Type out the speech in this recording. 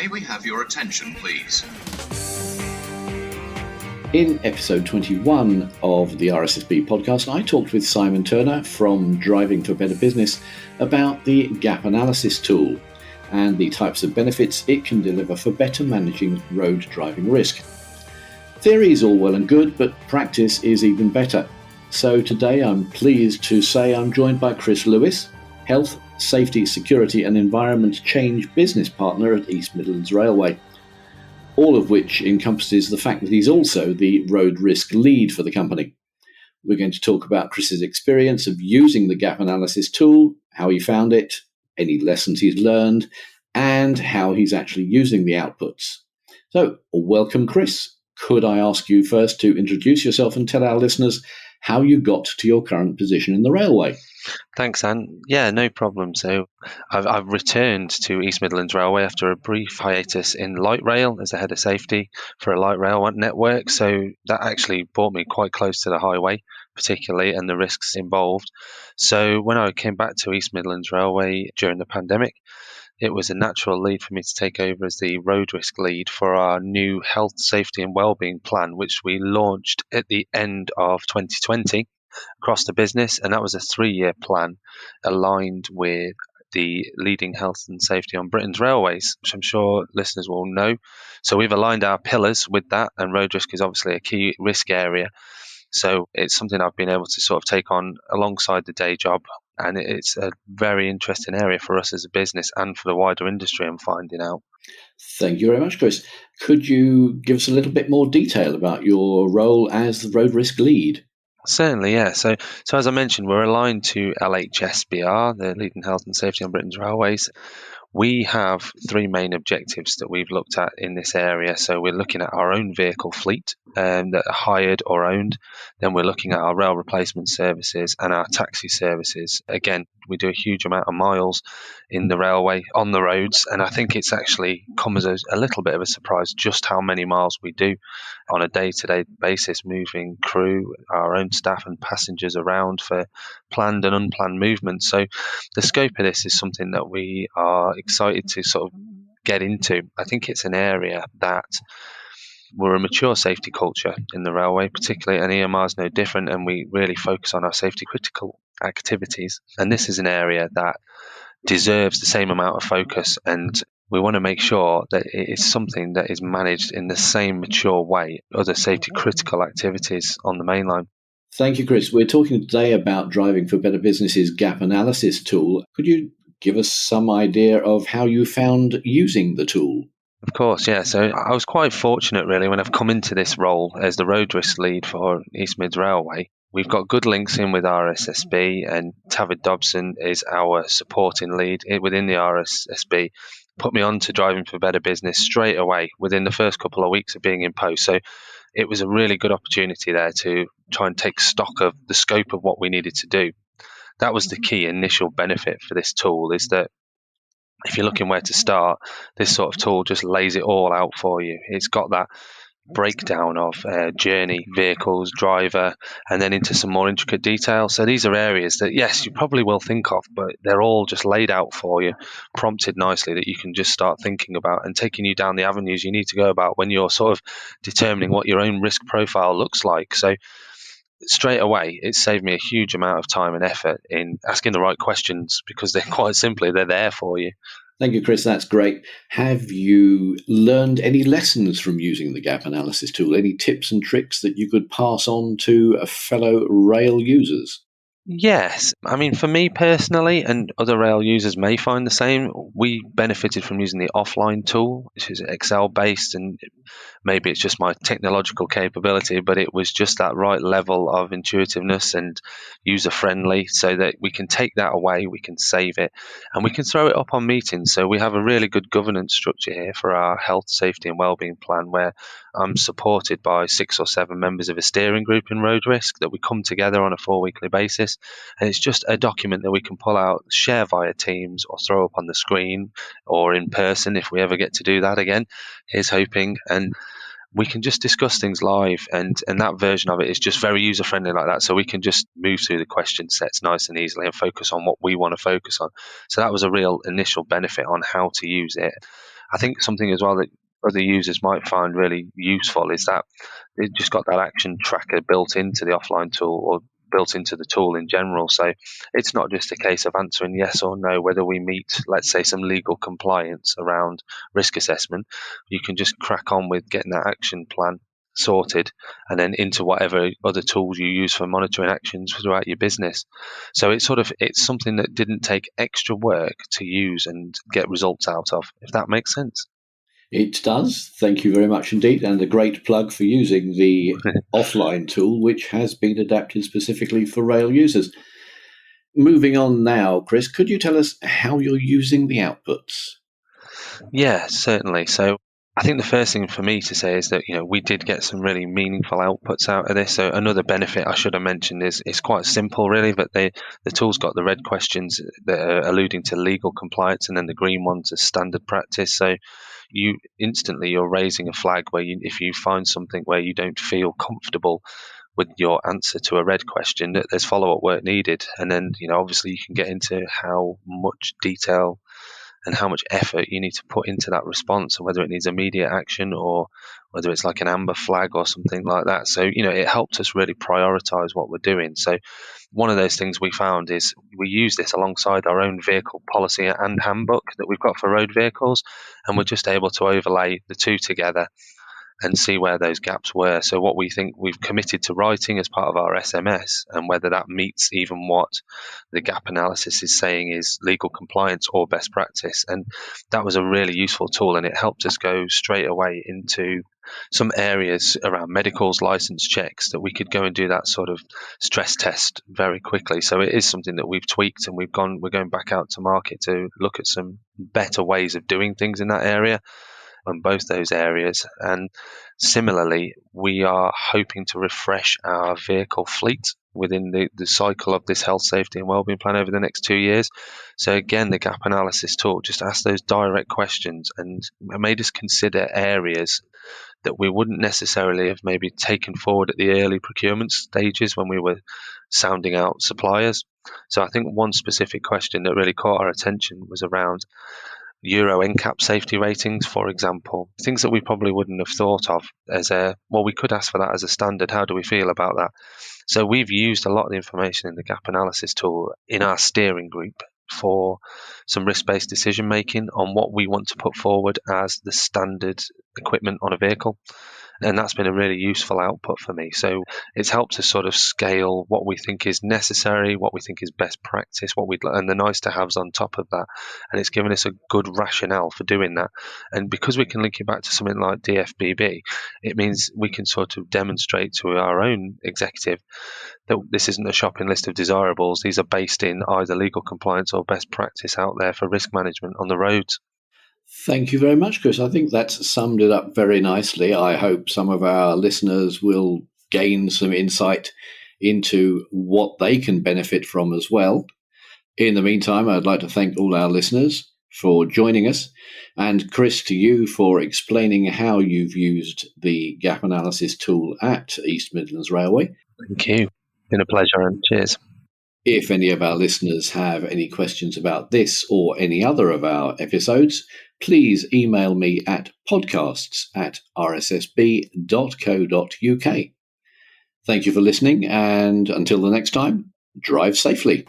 May we have your attention, please? In episode 21 of the RSSB podcast, I talked with Simon Turner from Driving for Better Business about the gap analysis tool and the types of benefits it can deliver for better managing road driving risk. Theory is all well and good, but practice is even better. So today I'm pleased to say I'm joined by Chris Lewis, Health, Safety, Security and Environment Change Business Partner at East Midlands Railway. All of which encompasses the fact that he's also the road risk lead for the company. We're going to talk about Chris's experience of using the gap analysis tool, how he found it, any lessons he's learned, and how he's actually using the outputs. So, welcome, Chris. Could I ask you first to introduce yourself and tell our listeners how you got to your current position in the railway? Thanks, Anne. Yeah, no problem. So I've returned to East Midlands Railway after a brief hiatus in light rail as the head of safety for a light rail network. So that actually brought me quite close to the highway, particularly, and the risks involved. So when I came back to East Midlands Railway during the pandemic, it was a natural lead for me to take over as the road risk lead for our new health, safety and wellbeing plan, which we launched at the end of 2020 across the business. And that was a 3-year plan aligned with the leading health and safety on Britain's railways, which I'm sure listeners will know. So we've aligned our pillars with that, and road risk is obviously a key risk area. So it's something I've been able to sort of take on alongside the day job. And it's a very interesting area for us as a business and for the wider industry, I'm finding out. Thank you very much, Chris. Could you give us a little bit more detail about your role as the road risk lead? Certainly, yeah. So as I mentioned, we're aligned to LHSBR, the leading health and safety on Britain's railways. We have 3 main objectives that we've looked at in this area. So we're looking at our own vehicle fleet that are hired or owned. Then we're looking at our rail replacement services and our taxi services. Again, we do a huge amount of miles in the railway on the roads, and I think it's actually come as a little bit of a surprise just how many miles we do on a day-to-day basis, moving crew, our own staff and passengers around for planned and unplanned movements. So the scope of this is something that we are excited to sort of get into. I think it's an area that we're a mature safety culture in the railway, particularly, and EMR is no different, and we really focus on our safety critical activities. And this is an area that deserves the same amount of focus, and we want to make sure that it is something that is managed in the same mature way other safety critical activities on the main line. Thank you, Chris. We're talking today about Driving for Better Business's gap analysis tool. Could you give us some idea of how you found using the tool? Of course, yeah. So I was quite fortunate, really, when I've come into this role as the road risk lead for East Mids Railway. We've got good links in with RSSB, and Tavid Dobson is our supporting lead within the RSSB. Put me on to Driving for Better Business straight away within the first couple of weeks of being in post. So it was a really good opportunity there to try and take stock of the scope of what we needed to do. That was the key initial benefit for this tool, is that if you're looking where to start, this sort of tool just lays it all out for you. It's got that breakdown of journey, vehicles, driver, and then into some more intricate detail. So these are areas that, yes, you probably will think of, but they're all just laid out for you, prompted nicely, that you can just start thinking about and taking you down the avenues you need to go about when you're sort of determining what your own risk profile looks like. So straight away, it saved me a huge amount of time and effort in asking the right questions, because they're quite simply, they're there for you. Thank you, Chris. That's great. Have you learned any lessons from using the gap analysis tool? Any tips and tricks that you could pass on to fellow rail users? Yes. I mean, for me personally, and other rail users may find the same, we benefited from using the offline tool, which is Excel based, and maybe it's just my technological capability, but it was just that right level of intuitiveness and user friendly, so that we can take that away, we can save it, and we can throw it up on meetings. So we have a really good governance structure here for our health, safety and wellbeing plan, where I'm supported by 6 or 7 members of a steering group in road risk that we come together on a 4-weekly basis. And it's just a document that we can pull out, share via Teams, or throw up on the screen, or in person if we ever get to do that again. Here's hoping. And we can just discuss things live, and that version of it is just very user friendly like that. So we can just move through the question sets nice and easily and focus on what we want to focus on. So that was a real initial benefit on how to use it. I think something as well that other users might find really useful is that it just got that action tracker built into the offline tool or built into the tool in general. So it's not just a case of answering yes or no whether we meet, let's say, some legal compliance around risk assessment. You can just crack on with getting that action plan sorted and then into whatever other tools you use for monitoring actions throughout your business. So it's something that didn't take extra work to use and get results out of, if that makes sense. It does. Thank you very much indeed. And a great plug for using the offline tool, which has been adapted specifically for rail users. Moving on now, Chris, could you tell us how you're using the outputs? Yeah, certainly. So I think the first thing for me to say is that, we did get some really meaningful outputs out of this. So another benefit I should have mentioned is it's quite simple, really, but the tool's got the red questions that are alluding to legal compliance, and then the green ones are standard practice. So you're raising a flag where if you find something where you don't feel comfortable with your answer to a red question, that there's follow-up work needed. And then, obviously you can get into how much detail and how much effort you need to put into that response, and whether it needs immediate action or whether it's like an amber flag or something like that. So, it helped us really prioritize what we're doing. So one of those things we found is we use this alongside our own vehicle policy and handbook that we've got for road vehicles, and we're just able to overlay the two together and see where those gaps were. So what we think we've committed to writing as part of our SMS, and whether that meets even what the gap analysis is saying is legal compliance or best practice. And that was a really useful tool, and it helped us go straight away into some areas around medicals, license checks, that we could go and do that sort of stress test very quickly. So it is something that we've tweaked, and we're going back out to market to look at some better ways of doing things in that area, on both those areas. And similarly, we are hoping to refresh our vehicle fleet within the cycle of this health, safety and wellbeing plan over the next 2 years. So again, the gap analysis tool just asked those direct questions and made us consider areas that we wouldn't necessarily have maybe taken forward at the early procurement stages when we were sounding out suppliers. So I think one specific question that really caught our attention was around Euro NCAP safety ratings, for example, things that we probably wouldn't have thought of as we could ask for that as a standard. How do we feel about that? So we've used a lot of the information in the gap analysis tool in our steering group for some risk-based decision making on what we want to put forward as the standard equipment on a vehicle. And that's been a really useful output for me. So it's helped us sort of scale what we think is necessary, what we think is best practice, and the nice to haves on top of that. And it's given us a good rationale for doing that. And because we can link it back to something like DFBB, it means we can sort of demonstrate to our own executive that this isn't a shopping list of desirables. These are based in either legal compliance or best practice out there for risk management on the roads. Thank you very much, Chris. I think that's summed it up very nicely. I hope some of our listeners will gain some insight into what they can benefit from as well. In the meantime, I'd like to thank all our listeners for joining us, and Chris, to you for explaining how you've used the gap analysis tool at East Midlands Railway. Thank you. Been a pleasure, and cheers. If any of our listeners have any questions about this or any other of our episodes, please email me at podcasts@rssb.co.uk. Thank you for listening, and until the next time, drive safely.